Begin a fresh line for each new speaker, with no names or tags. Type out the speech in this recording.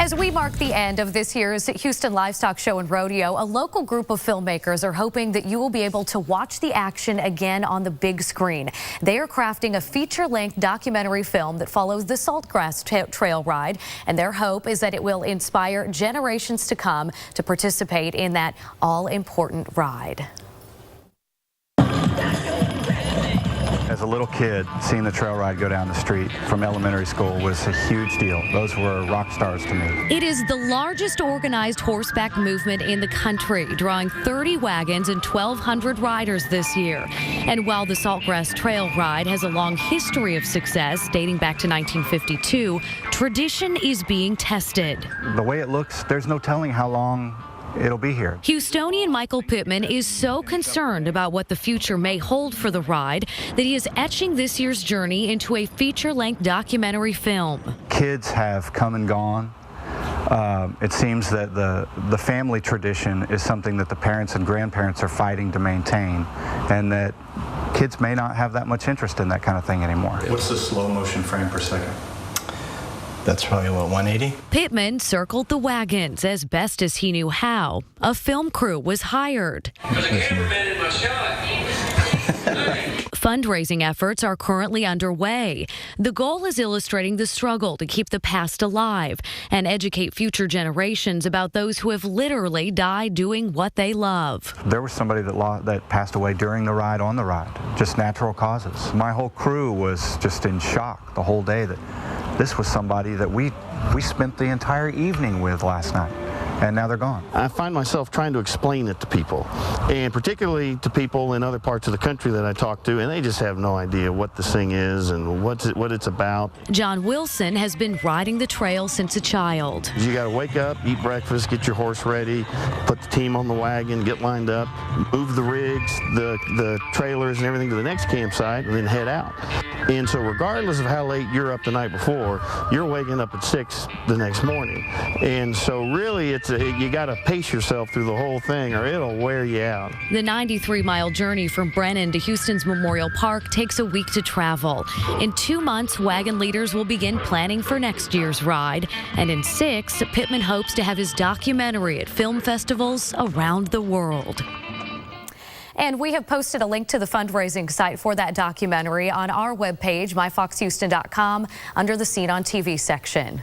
As we mark the end of this year's Houston Livestock Show and Rodeo, a local group of filmmakers are hoping that you will be able to watch the action again on the big screen. They are crafting a feature-length documentary film that follows the Saltgrass Trail ride, and their hope is that it will inspire generations to come to participate in that all-important ride.
As a little kid, seeing the trail ride go down the street from elementary school was a huge deal. Those were rock stars to me.
It is the largest organized horseback movement in the country, drawing 30 wagons and 1,200 riders this year. And while the Saltgrass Trail ride has a long history of success dating back to 1952, tradition is being tested.
The way it looks, there's no telling how long it'll be here.
Houstonian Michael Pittman is so concerned about what the future may hold for the ride that he is etching this year's journey into a feature-length documentary film.
Kids have come and gone. It seems that the family tradition is something that the parents and grandparents are fighting to maintain, and that kids may not have that much interest in that kind of thing anymore. What's the slow motion frame per second?
That's probably, what, 180?
Pittman circled the wagons as best as he knew how. A film crew was hired. Fundraising efforts are currently underway. The goal is illustrating the struggle to keep the past alive and educate future generations about those who have literally died doing what they love.
There was somebody that passed away during the ride, on the ride, just natural causes. My whole crew was just in shock the whole day that this was somebody that we spent the entire evening with last night, and now they're gone.
I find myself trying to explain it to people, and particularly to people in other parts of the country that I talk to, and they just have no idea what this thing is and what it's about.
John Wilson has been riding the trail since a child.
You got to wake up, eat breakfast, get your horse ready, put the team on the wagon, get lined up, move the rigs, the trailers and everything to the next campsite, and then head out. And so regardless of how late you're up the night before, you're waking up at 6 the next morning. And so really you got to pace yourself through the whole thing or it'll wear you out.
The 93-mile journey from Brennan to Houston's Memorial Park takes a week to travel. In 2 months, wagon leaders will begin planning for next year's ride. And in 6, Pittman hopes to have his documentary at film festivals around the world. And we have posted a link to the fundraising site for that documentary on our webpage, myfoxhouston.com, under the Scene on TV section.